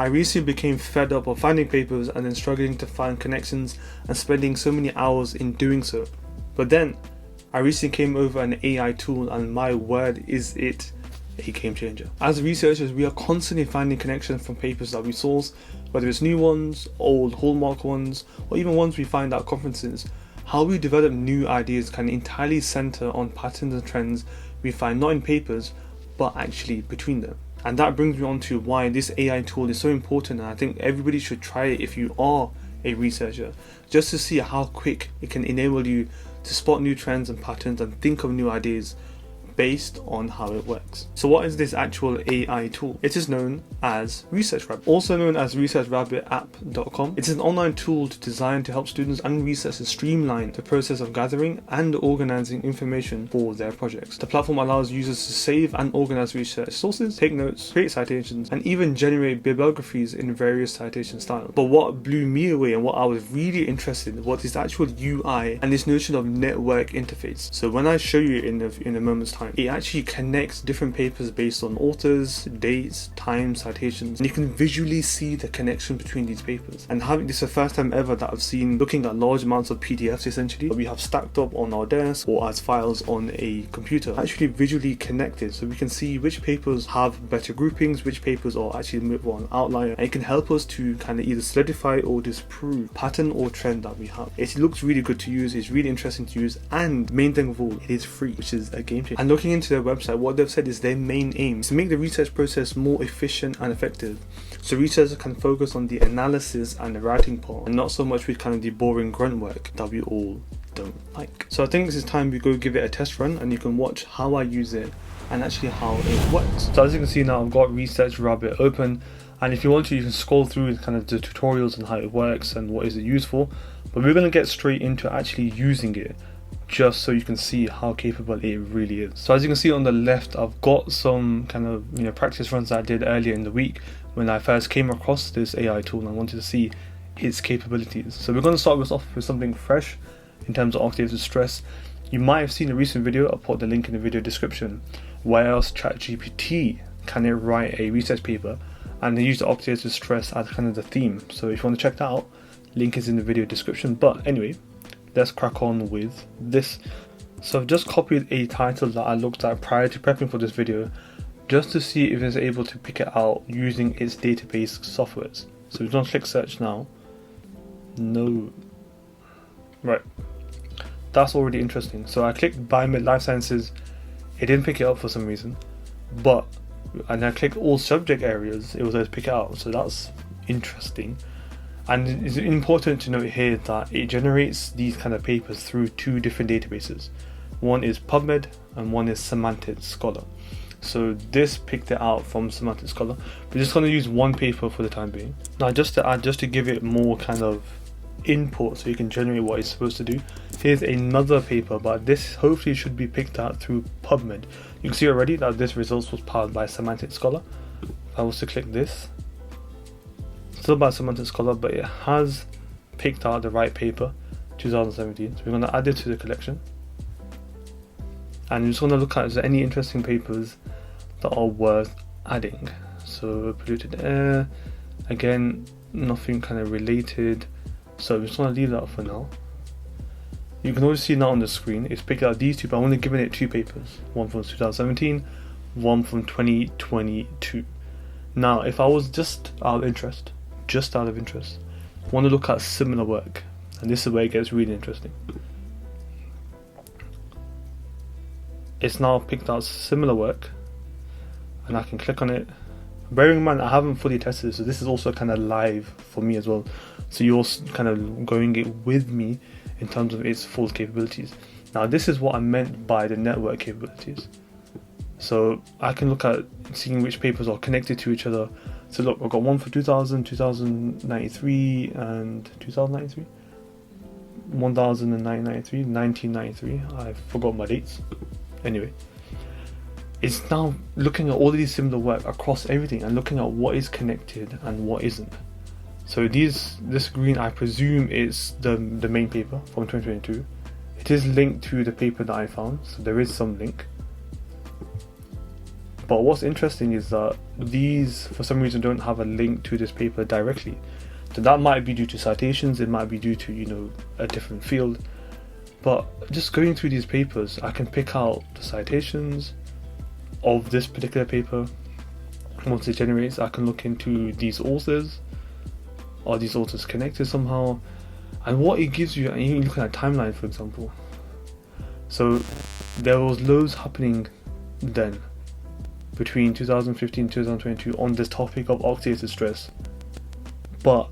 I recently became fed up of finding papers and then struggling to find connections and spending so many hours in doing so. But then, I recently came over an AI tool, and my word is it a game changer. As researchers, we are constantly finding connections from papers that we source, whether it's new ones, old hallmark ones, or even ones we find at conferences. How we develop new ideas can entirely center on patterns and trends we find not in papers, but actually between them. And that brings me on to why this AI tool is so important, and I think everybody should try it if you are a researcher, just to see how quick it can enable you to spot new trends and patterns and think of new ideas based on how it works. So what is this actual AI tool? It is known as ResearchRabbit, also known as ResearchRabbitApp.com. It is an online tool designed to help students and researchers streamline the process of gathering and organizing information for their projects. The platform allows users to save and organize research sources, take notes, create citations, and even generate bibliographies in various citation styles. But what blew me away and what I was really interested in was this actual UI and this notion of network interface. So when I show you in a moment's time, it actually connects different papers based on authors, dates, times, citations, and you can visually see the connection between these papers. And having this is the first time ever that I've seen looking at large amounts of PDFs essentially that we have stacked up on our desk or as files on a computer, actually visually connected, so we can see which papers have better groupings, which papers are actually more on outlier, and it can help us to kind of either solidify or disprove pattern or trend that we have. It looks really good to use, it's really interesting to use, and main thing of all, it is free, which is a game changer. And looking into their website, what they've said is their main aim is to make the research process more efficient and effective, so researchers can focus on the analysis and the writing part, and not so much with kind of the boring grunt work that we all don't like. So I think this is time we go give it a test run, and you can watch how I use it and actually how it works. So as you can see now, I've got ResearchRabbit open, and if you want to, you can scroll through kind of the tutorials and how it works and what is it used for, but we're going to get straight into actually using it, just so you can see how capable it really is. So as you can see on the left, I've got some kind of practice runs that I did earlier in the week when I first came across this AI tool and I wanted to see its capabilities. So we're going to start this off with something fresh in terms of oxidative stress. You might have seen a recent video, I'll put the link in the video description, where else ChatGPT can it write a research paper, and they use the oxidative stress as kind of the theme. So if you want to check that out, link is in the video description. But anyway, let's crack on with this. So I've just copied a title that I looked at prior to prepping for this video, just to see if it's able to pick it out using its database softwares. So we're going to click search now. No. Right. That's already interesting. So I clicked Biomed Life Sciences, it didn't pick it up for some reason, and I clicked all subject areas, it was able to pick it out. So that's interesting. And it's important to note here that it generates these kind of papers through two different databases. One is PubMed and one is Semantic Scholar. So this picked it out from Semantic Scholar. We're just going to use one paper for the time being. Now just to give it more kind of input so you can generate what it's supposed to do, here's another paper, but this hopefully should be picked out through PubMed. You can see already that this result was powered by Semantic Scholar. If I was to click this, still by Semantic Scholar, but it has picked out the right paper, 2017. So we're going to add it to the collection, and we're just going to look at is there any interesting papers that are worth adding. So polluted air, again nothing kind of related, so we're just going to leave that for now. You can already see now on the screen it's picked out these two, but I'm only giving it two papers, one from 2017, one from 2022. Now if I was just out of interest, want to look at similar work, and this is where it gets really interesting. It's now picked out similar work, and I can click on it. Bearing in mind I haven't fully tested this, so this is also kind of live for me as well, so you're kind of going it with me in terms of its full capabilities. Now this is what I meant by the network capabilities. So I can look at seeing which papers are connected to each other. So look, I've got one for 2000, 2093, and 2093, 1993, 1993. I forgot my dates. Anyway, it's now looking at all of these similar work across everything and looking at what is connected and what isn't. So this green, I presume, is the main paper from 2022. It is linked to the paper that I found, so there is some link. But what's interesting is that these for some reason don't have a link to this paper directly. So that might be due to citations, it might be due to a different field. But just going through these papers, I can pick out the citations of this particular paper. Once it generates, I can look into these authors. Are these authors connected somehow? And what it gives you, and you look at a timeline, for example. So there was loads happening then, between 2015 and 2022, on this topic of oxidative stress, but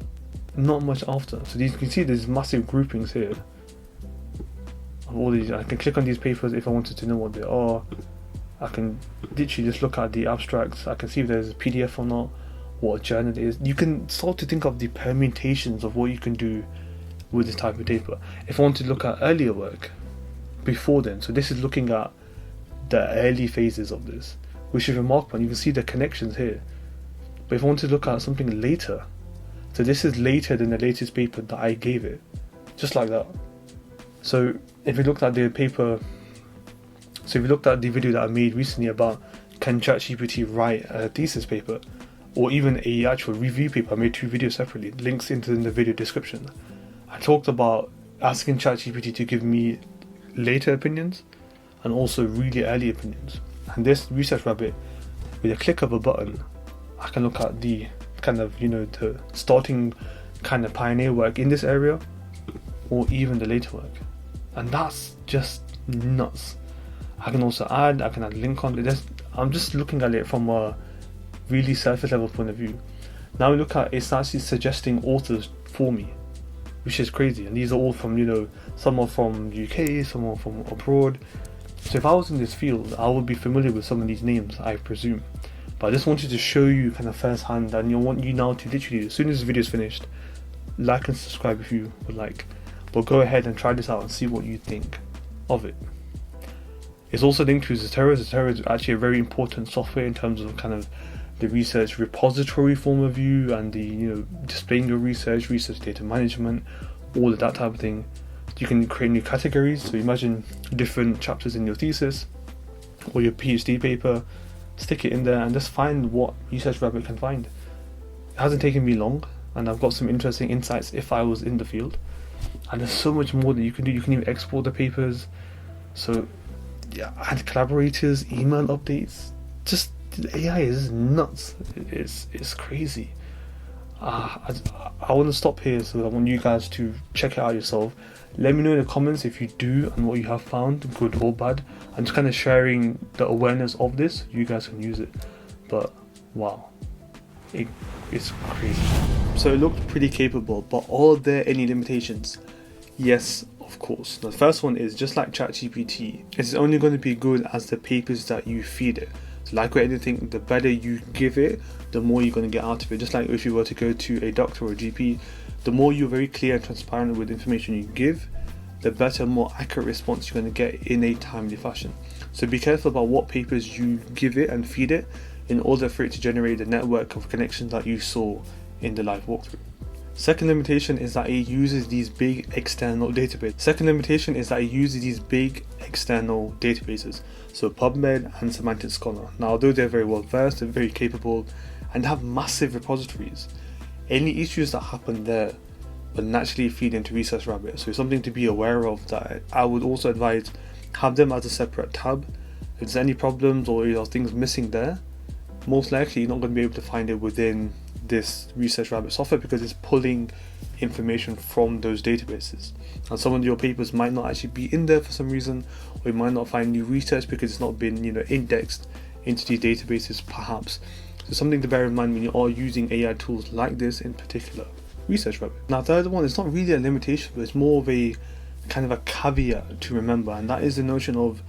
not much after. So you can see there's massive groupings here of all these. I can click on these papers if I wanted to know what they are. I can literally just look at the abstracts. I can see if there's a PDF or not, what a journal it is. You can start to think of the permutations of what you can do with this type of paper. If I want to look at earlier work before then, so this is looking at the early phases of this, which is remarkable, and you can see the connections here. But if I want to look at something later, so this is later than the latest paper that I gave it, just like that. So if you looked at the paper, so if you looked at the video that I made recently about can ChatGPT write a thesis paper, or even a actual review paper, I made 2 videos separately, links into in the video description. I talked about asking ChatGPT to give me later opinions and also really early opinions. And this ResearchRabbit, with a click of a button, I can look at the kind of, the starting kind of pioneer work in this area, or even the later work. And that's just nuts. I can also add link on it. I'm just looking at it from a really surface level point of view. Now we look at it's actually suggesting authors for me, which is crazy. And these are all from, some are from UK, some are from abroad. So if I was in this field, I would be familiar with some of these names, I presume. But I just wanted to show you kind of firsthand, and I want you now to literally, as soon as this video is finished, like and subscribe if you would like. But go ahead and try this out and see what you think of it. It's also linked to Zotero. Zotero is actually a very important software in terms of kind of the research repository form of view, and the displaying your research data management, all of that type of thing. You can create new categories. So imagine different chapters in your thesis or your PhD paper, stick it in there and just find what ResearchRabbit can find. It hasn't taken me long, and I've got some interesting insights if I was in the field. And there's so much more that you can do. You can even export the papers. So yeah, add collaborators, email updates. Just the AI is nuts. It's crazy. I want to stop here, so I want you guys to check it out yourself. Let me know in the comments if you do and what you have found, good or bad. I'm just kind of sharing the awareness of this. You guys can use it. But wow, it's crazy. So it looked pretty capable, but are there any limitations? Yes, of course. The first one is, just like ChatGPT, it's only going to be good as the papers that you feed it. So like with anything, the better you give it, the more you're going to get out of it. Just like if you were to go to a doctor or a GP, the more you're very clear and transparent with the information you give, the better, more accurate response you're going to get in a timely fashion. So be careful about what papers you give it and feed it in order for it to generate the network of connections that you saw in the live walkthrough. Second limitation is that it uses these big external databases. So PubMed and Semantic Scholar. Now, although they're very well versed and very capable and have massive repositories, any issues that happen there will naturally feed into ResearchRabbit. So it's something to be aware of, that I would also advise have them as a separate tab. If there's any problems or things missing there, most likely you're not going to be able to find it within this ResearchRabbit software, because it's pulling information from those databases, and some of your papers might not actually be in there for some reason, or you might not find new research because it's not been indexed into these databases perhaps. So something to bear in mind when you are using AI tools like this, in particular ResearchRabbit. Now, third one, it's not really a limitation, but it's more of a kind of a caveat to remember, and that is the notion of,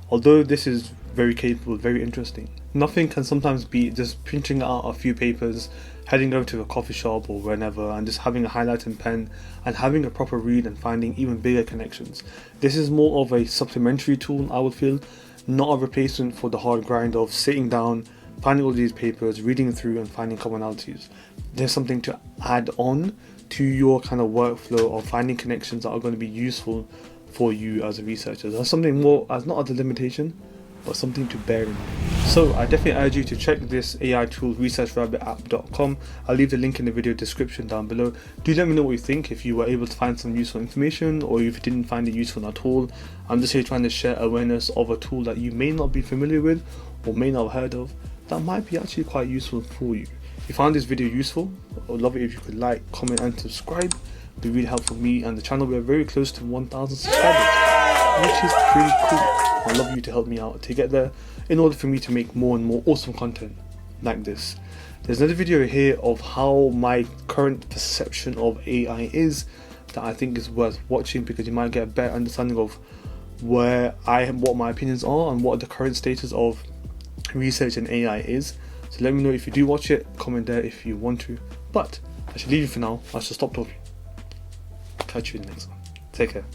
although this is very capable, very interesting, nothing can sometimes beat just printing out a few papers, heading over to a coffee shop or wherever, and just having a highlighting pen and having a proper read and finding even bigger connections. This is more of a supplementary tool, I would feel, not a replacement for the hard grind of sitting down, finding all these papers, reading through and finding commonalities. There's something to add on to your kind of workflow of finding connections that are going to be useful for you as a researcher. That's something more, as not as a limitation, but something to bear in mind. So I definitely urge you to check this AI tool, ResearchRabbitApp.com. I'll leave the link in the video description down below. Do let me know what you think, if you were able to find some useful information or if you didn't find it useful at all. I'm just here trying to share awareness of a tool that you may not be familiar with or may not have heard of that might be actually quite useful for you. If you found this video useful, I would love it if you could like, comment and subscribe. It'd be really helpful for me and the channel. We're very close to 1,000 subscribers, which is pretty cool. I'd love you to help me out to get there in order for me to make more and more awesome content like this. There's another video here of how my current perception of AI is that I think is worth watching, because you might get a better understanding of what my opinions are and what the current status of research and AI is. So let me know if you do watch it, comment there if you want to. But I should leave you for now. I should stop talking. Catch you in the next one. Take care.